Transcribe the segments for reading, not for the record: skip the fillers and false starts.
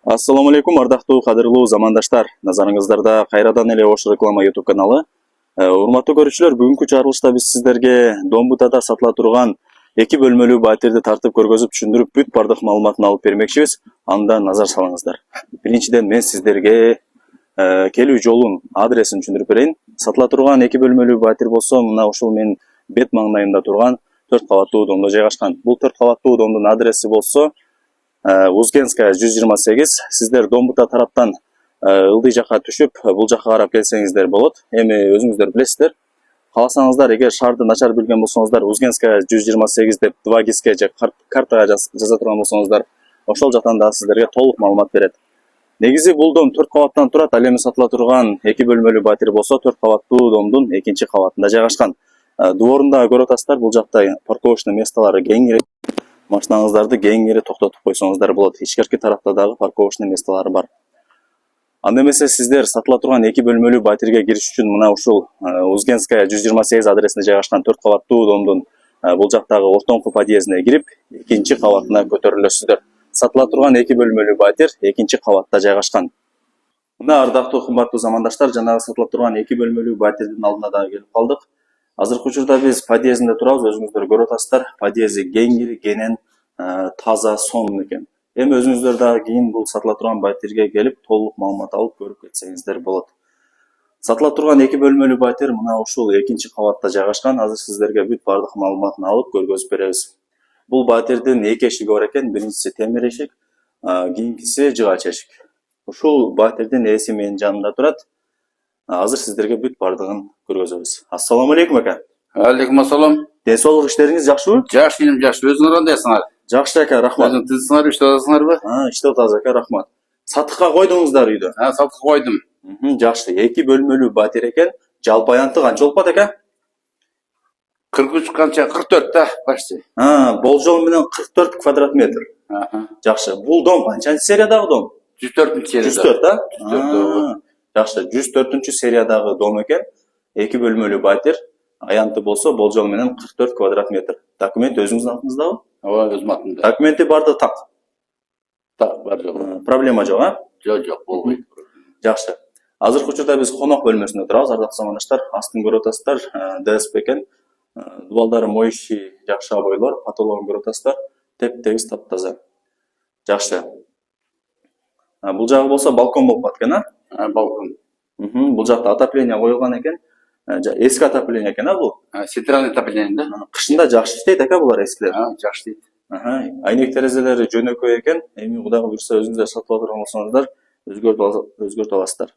Ассаламу алейкум, ардактуу кадырлуу замандаштар. Назарыңыздарда кайрадан эле Ош реклама YouTube каналы. Урматтуу көрүүчүлөр, бүгүнкү чыгарылышта биз сиздерге Домбутада сатыла турган 2 бөлмөлүү батирди тартып көргөзүп, түшүндүрүп, бүт бардык маалыматын алып бермекчибиз. Анда назар салыңыздар. Биринчиден мен сиздерге келүү жолун, адресин түшүндүрүп берейин. Сатыла турган 2 бөлмөлүү батир болсо, мына ушул мен бет маңдайында турган 4 кабаттуу доомдо жайгашкан. Бул 4 кабаттуу доомдун адреси болсо Узгенская 128. Сиздер Домбута тараптан ылдый жакка түшүп, бул жакка карап келсеңиздер болот. Эми өзүңүздөр билесиздер. Кааласаңыздар, эгер шаарды начар билген болсоңуздар, Узгенская 128 деп 2 киске же картага жаза турган болсоңуздар, ошол жактан да сиздерге толук маалымат берет. Негизи бул дом 4 кабаттан турат. Ал эми сатыла турган 2 бөлмөлүү батир болсо, 4 кабаттуу домдун 2-чи кабатында жайгашкан. Дуворунда көрүп атасыздар, бул жакта парковочный местолору кеңири. Машинаңыздарды кеңири токтотуп койсоңуздар болот. Ичкерки тарапта дагы парковочный местолору бар. Анда эмесе сиздер сатыла турган 2 бөлмөлүү батирге кириш үчүн мына ушул Узгенская 128 адресинде жайгашкан 4 кабаттуу домдун бул жактагы ортоңку подъездине кирип, 2-чи кабатына көтөрүлөсүздөр. Сатыла турган 2 бөлмөлүү батир 2-чи кабатта жайгашкан. Мына ардактуу кымбаттуу замандаштар, жанагы сатыла турган 2 бөлмөлүү батирдин алдына дагы келип калдык. Азыркы учурда биз подъездинде турабыз, өзүңүздөр көрүп атасыздар. Подъезди кеңири, кенен, таза, сонун экен. Эми өзүңүздөр дагы кийин бул сатыла турган батирге келип, толук маалымат алып көрүп кетсеңиздер болот. Сатыла турган 2 бөлмөлүү батир мына ушул 2-чи кабатта жайгашкан. Азыр сиздерге бүт бардык маалыматын алып көргөзүп беребиз. Бул батирдин 2 эшиги бар экен. Биринчиси темир эшик, кийинкиси жыгач эшик. Ушул батирдин ээси менин жанымда турат. Азыр сиздерге бүт бардыгын көргөзөбүз. Ассаламу алейкум ака. Алейкум ассалам. Ден соолук иштериңиз жакшыбы? Жакшы, жакшы. Өзүңөр кандайсыңар? Жакшы ака, рахмат. Өзүң тизсиңарбы, иштеп атасыңарбы? Иштеп атабыз ака, рахмат. Сатыкка койдуңуздар үйдө? Сатып койдум. Жакшы. 2 бөлмөлүү батир экен. Жалпы аянты канча болуп калат ака? 43 канча? 44 да, почти. Болжол менен 44 квадрат метр. Жакшы. Бул дом канчанчы сериядагы дом? 104 серияда. 104 да? 104. Жакшы. 104 сериядагы дом экен. 2 бөлмөлүү батир. Аянты болсо болжол менен 44 квадрат метр. Документ өзүңүздүн атыңыздабы? Ооба, өзүм атымда. Документи барды так. Так, бар жок. Проблема жок, а? Жок, болбойт. Жакшы. Азыркы учурда биз конок бөлмөсүндө турабыз, ардактуу замандаштар. Астын көрүп атасыздар, ДСП экен. Дубалдары моющий, жакшы абойлор, потологун көрүп атасыздар. Теп-тегиз, таптаза. Жакшы. Бул жагы болсо балкон болуп калат экен, а? Балкон. Бул жакта отопление коюлган экен. Эски отопление экен, а бул? Центральный отопление да? Кышында жакшы иштейт ака булар эскилер. Жакшы дейт. Айнек терезелери жөнөкөй экен. Эми Кудай буйрса өзүңүздөр сатып алган болсоңуздар, өзгөртүп аласыздар.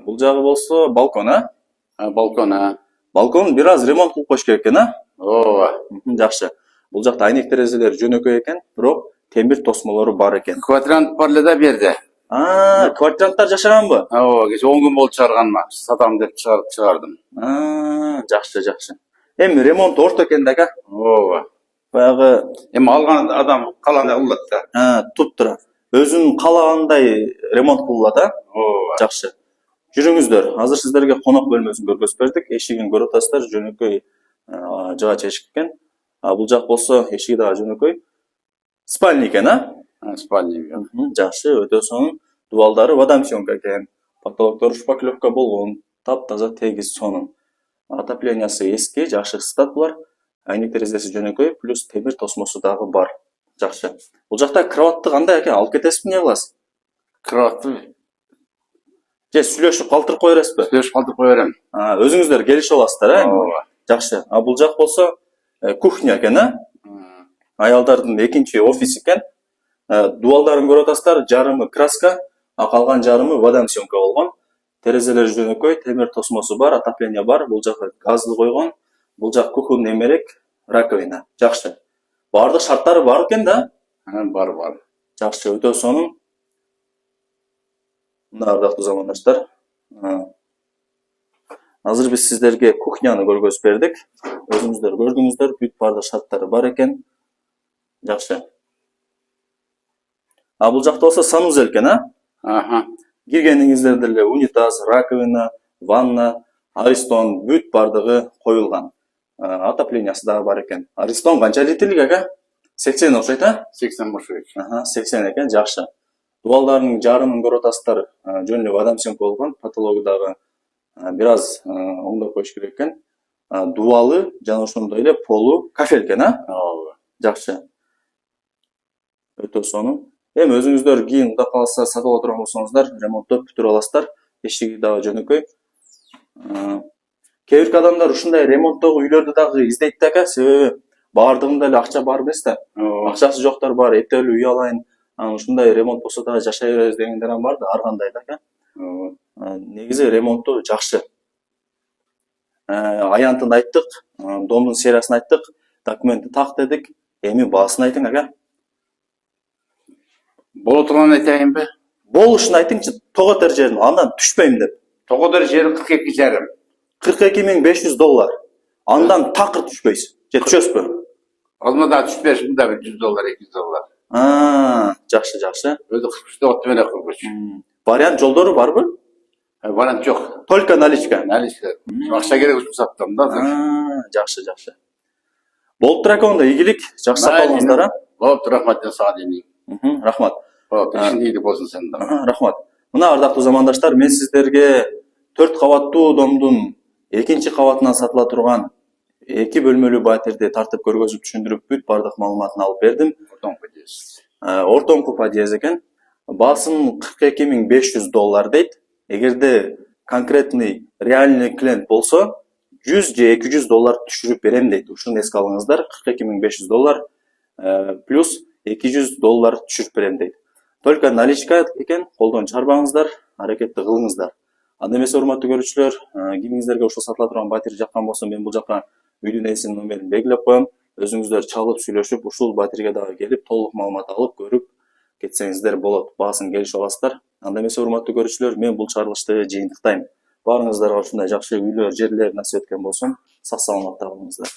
Бул жагы болсо балкон, а? Балкон, Балкон бир аз ремонт кылып коюш керек экен, а? Ооба. Жакшы. Бул жакта айнек терезелери жөнөкөй экен, бирок темир тосмолору бар экен. Квадрант бар эле да берди. Квартиранттар жашаганбы? Ооба, кече 10 күн болду чыгарганма. Сатам деп чыгардым. Жакшы. Эми ремонт орто экен да, ака? Ооба. Баягы Эми алган адам калгандай кылат да. туп тура. Өзүн каалагандай ремонт кылат, а? Ооба. Жакшы. Жүрүңүздөр. Азыр сиздерге конок бөлмөсүн көргөзүп бердик. Эшигин көрүп атасыздар, жөнөкөй жыгач эшик экен. Бул жак болсо эшиги дагы жөнөкөй. Спальня экен, а? Спальня. Жакшы, өтө сонун. Дубалдары водомсёнка экен. Потолоктор шпаклевка болгон. Таптаза, тегиз, сонун. Отоплениясы эски, жакшы ысытат булар. Айнек терезеси жөнөкөй, плюс темир тосмосу дагы бар. Жакшы. Бул жакта кроватты кандай экен? Алып кетесизби, эмне кыласыз? Кроватты Же сүйлөшүп калтырып кое бересизби? Сүйлөшүп калтырып кое берем. Өзүңүздөр келишип аласыздар, э? Ооба. Жакшы. Бул жак болсо кухня экен, а? Аялдардын 2-чи офис экен. Дубалдарын көрүп атасыздар, жарымы краска, калган жарымы водомсёнка болгон. Терезелери жөнөкөй, темир тосмосу бар, отопление бар. Бул жак газды койгон. Бул жак кухонный эмерек, раковина. Жакшы. Бардык шарттары бар экен да? Бар. Жакшы, өтө сонун. Мына ардактуу замандаштар. Азыр биз сиздерге кухняны көргөзүп бердик. Өзүңүздөр көрдүңүздөр, бүт бардык шарттары бар экен. Жакшы. Бул жакта болсо санузел экен, а? Киргениңиздерде эле унитаз, раковина, ванна, аристон бүт бардыгы коюлган. Отоплениясы дагы бар экен. Аристон канча литрлик ака? 80 окшойт, а? 80 окшойт. 80 экен, жакшы. Дубалдардын жарымын көрүп атасыздар, жөн эле адам сыймык болгон, патологу дагы бир аз оңдоп коюш керек экен. Дубалы жана ошондой эле полу кафель экен, Ооба. Жакшы. Өтө сонун. Эми өзүңүздөр кийин Кудай кааласа сатып ала турган болсоңуздар, ремонттоп бүтүрүп аласыздар. Эшиги дагы жөнөкөй. Кээ бирки адамдар ушундай ремонттогу үйлөрдү дагы издейт да экен, себеби баардыгында эле акча бар эмес да. Ооба. Акчасы жоктор бар, эптелүү үй алайын, ушундай ремонт болсо дагы жашай беребиз дегендер бар да, ар кандай да экен. Негизи ремонтту жакшы. Аянтын айттык, домдун сериясын айттык, документти так дедик. Эми баасын айтың ака. Боло турганын айтайынбы? Болушун айтыңчы, тоготер жерин андан түшпөйм деп. Тогодор жери 42,5. $42.500. Андан такыр түшпөйсүз. Же түшөсүзбү? Азма да $35, мында $100, $200. Жакшы, жакшы. Өзү 43 отто менен 43. Вариант жолдору барбы? Вариант жок. Только наличка. Наличка. Акча керек үчүн саттым да. Жакшы, жакшы. Болуп тура экен, ийгилик, жакшы сапалыңыздар, Болуптур, рахмат сага дейин. Рахмат. Ишин ийгилик болсун сенин да. Рахмат. Мына ардактуу замандаштар, мен сиздерге 4 кабаттуу домдун 2 кабатынан сатыла турган 2 бөлмөлүү батирди тартып көргөзүп түшүндүрүп бүт бардык маалыматын алып бердим. Ортоңку подъезд экен. Баасын $42.500 дейт. Эгерде конкретный реальный клиент болсо, $100 же $200 түшүрүп берем дейт. Ушуну эске алыңыздар. $42.500 плюс $200 түшүрүп берем дейт. Только наличка экен, колдон чарбаңыздар, аракетти кылыңыздар. Анда эмесе, урматтуу көрүүчүлөр, кимиңиздерге ошол сатыла турган батир жаккан болсо, мен бул жака үйдүн ээсинин номерин белгилеп коем. Өзүңүздөр чалып сүйлөшүп, ушул батирге дагы келип, толук маалымат алып көрүп кетсеңиздер болот. Баасын келишип аласыздар. Анда эмесе, урматтуу көрүүчүлөр, мен бул чыгарылышты жыйынтыктайм. Баарыңыздарга ушундай жакшы үйлөр, жерлер насип эткен болсун. Сак саламатта болуңуздар.